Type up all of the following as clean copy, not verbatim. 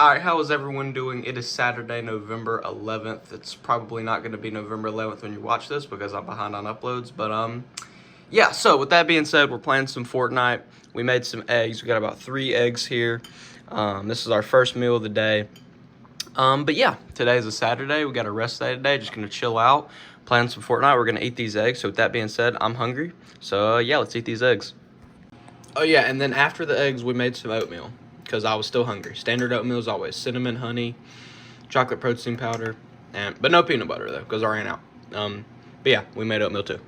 Alright, how is everyone doing? It is Saturday, November 11th. It's probably not going to be November 11th when you watch this because I'm behind on uploads. But, yeah, so with that being said, we're playing some Fortnite. We made some eggs. We got about 3 eggs here. This is our first meal of the day. But yeah, today is a Saturday. We got a rest day today. Just going to chill out, playing some Fortnite. We're going to eat these eggs. So with that being said, I'm hungry. So, yeah, let's eat these eggs. Oh yeah, and then after the eggs, we made some oatmeal because I was still hungry. Standard oatmeal is always cinnamon, honey, chocolate protein powder, but no peanut butter though because I ran out. But yeah, we made oatmeal too.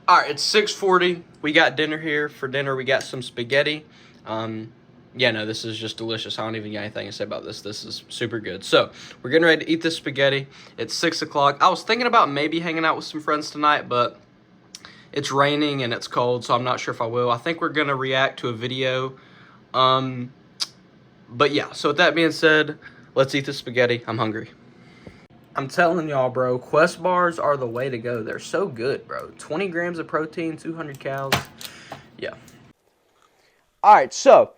All right, it's 6:40. We got dinner here. For dinner, we got some spaghetti. Yeah, no, this is just delicious. I don't even got anything to say about this. This is super good. So we're getting ready to eat this spaghetti. It's 6 o'clock. I was thinking about maybe hanging out with some friends tonight, but it's raining and it's cold, so I'm not sure if I will. I think we're going to react to a video. But yeah, so with that being said, let's eat the spaghetti. I'm hungry. I'm telling y'all, bro, Quest bars are the way to go. They're so good, bro. 20 grams of protein, 200 calories. Yeah. All right, so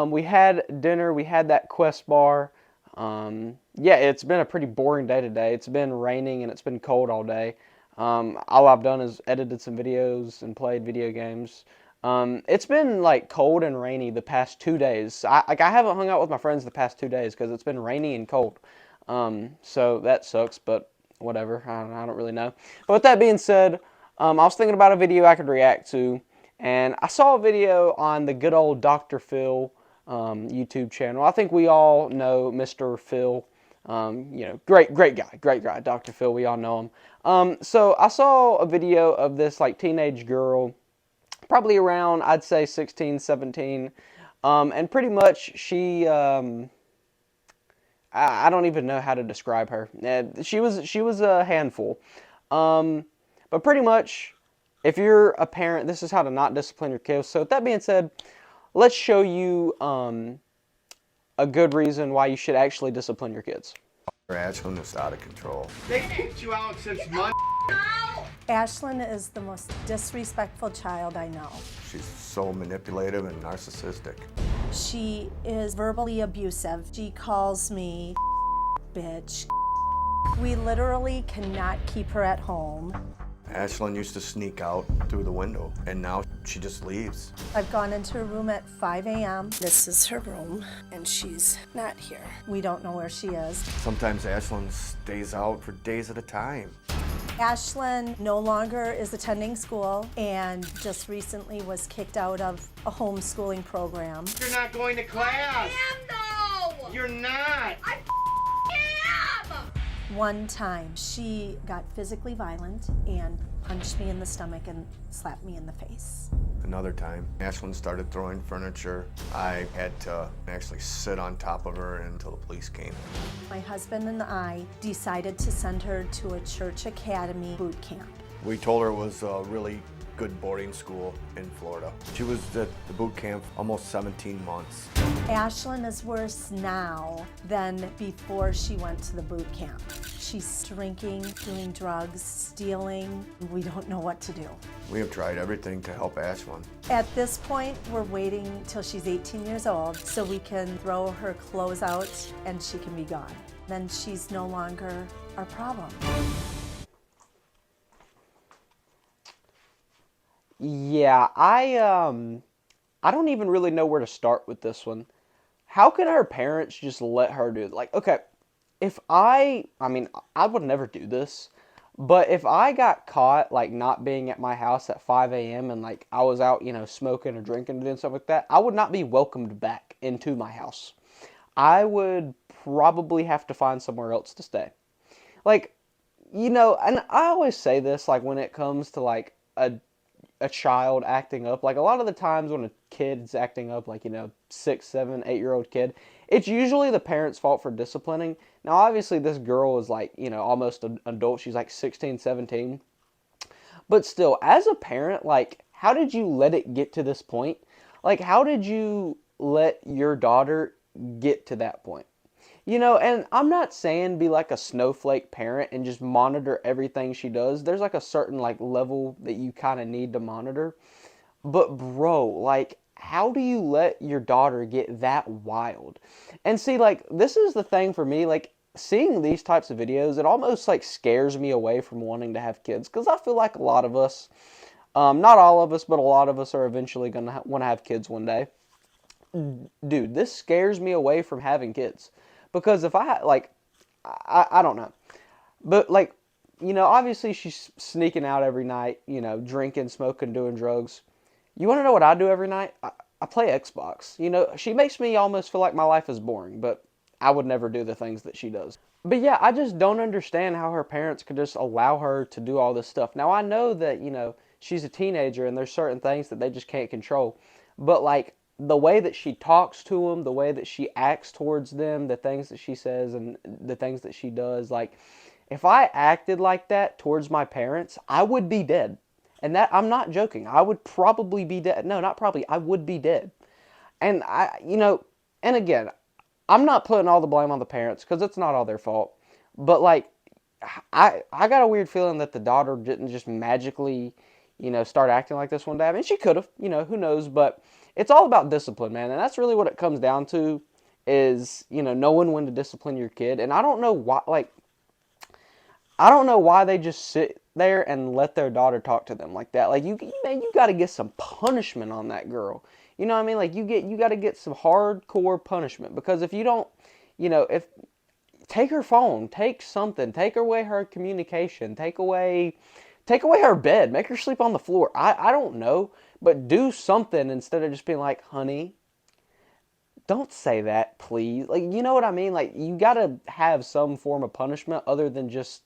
we had dinner. We had that Quest bar. Yeah, it's been a pretty boring day today. It's been raining and it's been cold all day. All I've done is edited some videos and played video games. It's been like cold and rainy the past 2 days. I haven't hung out with my friends the past 2 days because it's been rainy and cold. So that sucks, but whatever. I don't really know. But with that being said, I was thinking about a video I could react to, and I saw a video on the good old Dr. Phil YouTube channel. I think we all know Mr. Phil. Great guy, Dr. Phil. We all know him. So I saw a video of this like teenage girl, probably around I'd say 16, 17, and pretty much she. I don't even know how to describe her. She was a handful, but pretty much, if you're a parent, this is how to not discipline your kids. So with that being said, let's show you a good reason why you should actually discipline your kids. Ashlyn is out of control. They kicked you out since Monday. Ashlyn is the most disrespectful child I know. She's so manipulative and narcissistic. She is verbally abusive. She calls me bitch. We literally cannot keep her at home. Ashlyn used to sneak out through the window, and now she just leaves. I've gone into her room at 5 a.m. This is her room, and she's not here. We don't know where she is. Sometimes Ashlyn stays out for days at a time. Ashlyn no longer is attending school and just recently was kicked out of a homeschooling program. You're not going to class. I am though. You're not. I am. One time she got physically violent and punched me in the stomach and slapped me in the face. Another time, Ashlyn started throwing furniture. I had to actually sit on top of her until the police came. My husband and I decided to send her to a church academy boot camp. We told her it was a really good boarding school in Florida. She was at the boot camp almost 17 months. Ashlyn is worse now than before she went to the boot camp. She's drinking, doing drugs, stealing. We don't know what to do. We have tried everything to help Ashlyn. At this point, we're waiting till she's 18 years old so we can throw her clothes out and she can be gone. Then she's no longer our problem. Yeah, I don't even really know where to start with this one. How can her parents just let her do it? Like, okay, if I mean, I would never do this, but if I got caught, like, not being at my house at 5 a.m. and, like, I was out, smoking or drinking and doing stuff like that, I would not be welcomed back into my house. I would probably have to find somewhere else to stay. Like, and I always say this, like, when it comes to, like, a child acting up, like a lot of the times when a kid's acting up, like 6, 7, 8-year-old kid, it's usually the parents' fault for disciplining. Now obviously this girl is like almost an adult. She's like 16, 17, but still, as a parent, like, how did you let it get to this point? Like, how did you let your daughter get to that point? And I'm not saying be like a snowflake parent and just monitor everything she does. There's like a certain like level that you kind of need to monitor. But bro, like, how do you let your daughter get that wild? And see, like, this is the thing for me, like, seeing these types of videos, it almost, like, scares me away from wanting to have kids, because I feel like a lot of us, not all of us, but a lot of us are eventually going to want to have kids one day. Dude, this scares me away from having kids, because if I don't know, but, like, obviously she's sneaking out every night, drinking, smoking, doing drugs. You want to know what I do every night? I play Xbox. She makes me almost feel like my life is boring, but I would never do the things that she does. But yeah, I just don't understand how her parents could just allow her to do all this stuff. Now, I know that, she's a teenager and there's certain things that they just can't control. But, like, the way that she talks to them, the way that she acts towards them, the things that she says and the things that she does, like, if I acted like that towards my parents, I would be dead. And that, I'm not joking. I would probably be dead. No, not probably. I would be dead. And and again, I'm not putting all the blame on the parents because it's not all their fault. But, like, I got a weird feeling that the daughter didn't just magically, start acting like this one day. I mean, she could have, who knows. But it's all about discipline, man. And that's really what it comes down to is, knowing when to discipline your kid. And I don't know why, like, I don't know why they just sit there and let their daughter talk to them like that. Like, man, you got to get some punishment on that girl. You know what I mean? Like, you got to get some hardcore punishment, because if you don't, if take her phone, take something, take away her communication, take away her bed, make her sleep on the floor. I don't know, but do something instead of just being like, honey, don't say that, please. Like, you know what I mean? Like, you got to have some form of punishment other than just,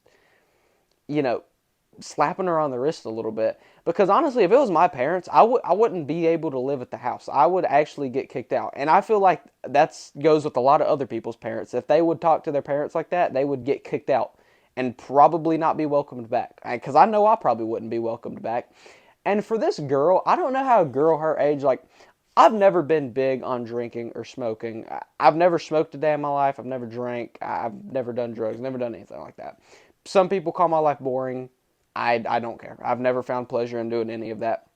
slapping her on the wrist a little bit. Because honestly, if it was my parents, I wouldn't be able to live at the house. I would actually get kicked out. And I feel like that goes with a lot of other people's parents. If they would talk to their parents like that, they would get kicked out and probably not be welcomed back. Because I know I probably wouldn't be welcomed back. And for this girl, I don't know how a girl her age, like, I've never been big on drinking or smoking. I've never smoked a day in my life. I've never drank. I've never done drugs. Never done anything like that. Some people call my life boring. I don't care. I've never found pleasure in doing any of that.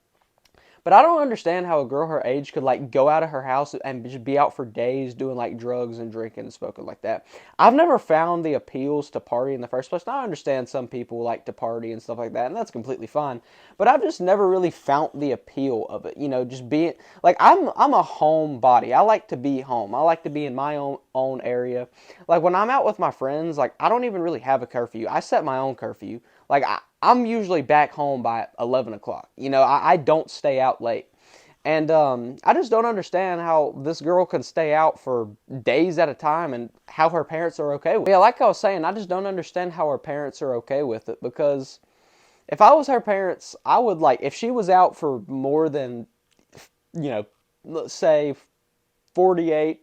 But I don't understand how a girl her age could, like, go out of her house and just be out for days doing, like, drugs and drinking and smoking like that. I've never found the appeals to party in the first place. Now, I understand some people like to party and stuff like that, and that's completely fine. But I've just never really found the appeal of it. Just being, like, I'm a homebody. I like to be home. I like to be in my own area. Like, when I'm out with my friends, like, I don't even really have a curfew. I set my own curfew. Like, I'm usually back home by 11 o'clock. I don't stay out late. And I just don't understand how this girl can stay out for days at a time and how her parents are okay with it. Yeah, like I was saying, I just don't understand how her parents are okay with it, because if I was her parents, I would, like, if she was out for more than, let's say 48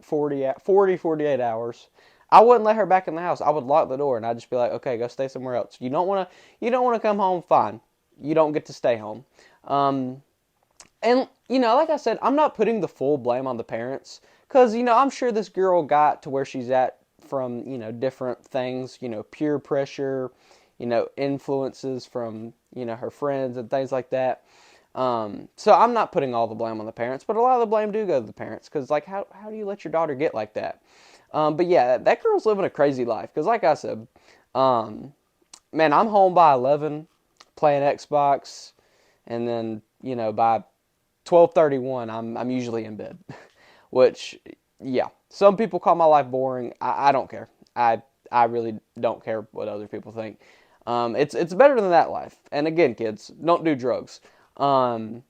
hours, I wouldn't let her back in the house. I would lock the door and I'd just be like, okay, go stay somewhere else. You don't want to come home, fine. You don't get to stay home. And, like I said, I'm not putting the full blame on the parents, because, I'm sure this girl got to where she's at from, different things, peer pressure, influences from, her friends and things like that. So I'm not putting all the blame on the parents, but a lot of the blame do go to the parents, because, like, how do you let your daughter get like that? But yeah, that girl's living a crazy life, because, like I said, man, I'm home by 11 playing Xbox, and then, by 12:31, I'm usually in bed. Which, yeah, some people call my life boring. I don't care. I really don't care what other people think. It's better than that life. And again, kids, don't do drugs. But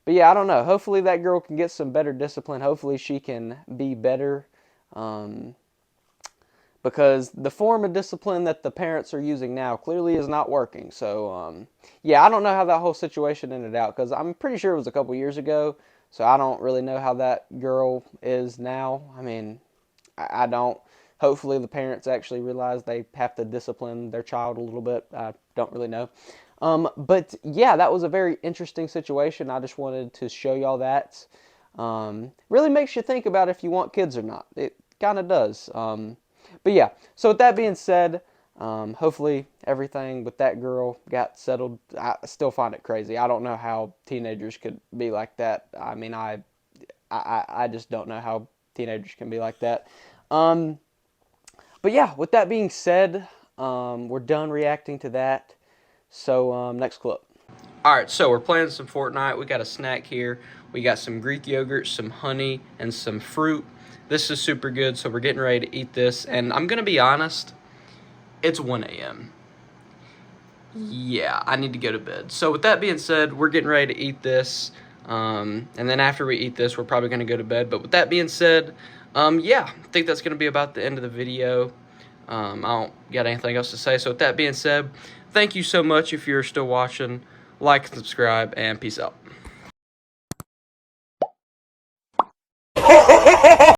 yeah, I don't know. Hopefully that girl can get some better discipline. Hopefully she can be better. Because the form of discipline that the parents are using now clearly is not working. So, yeah, I don't know how that whole situation ended out, because I'm pretty sure it was a couple years ago. So I don't really know how that girl is now. I mean, I don't. Hopefully the parents actually realize they have to discipline their child a little bit. I don't really know. But yeah, that was a very interesting situation. I just wanted to show y'all that. Really makes you think about if you want kids or not. It kind of does. But yeah, so with that being said, hopefully everything with that girl got settled. I still find it crazy. I don't know how teenagers could be like that. I mean, I just don't know how teenagers can be like that. But yeah, with that being said, we're done reacting to that. So next clip. Alright, so we're playing some Fortnite. We got a snack here. We got some Greek yogurt, some honey, and some fruit. This is super good, so we're getting ready to eat this. And I'm going to be honest, it's 1 a.m. Yeah, I need to go to bed. So with that being said, we're getting ready to eat this. And then after we eat this, we're probably going to go to bed. But with that being said, yeah, I think that's going to be about the end of the video. I don't got anything else to say. So with that being said, thank you so much if you're still watching. Like and subscribe, and peace out.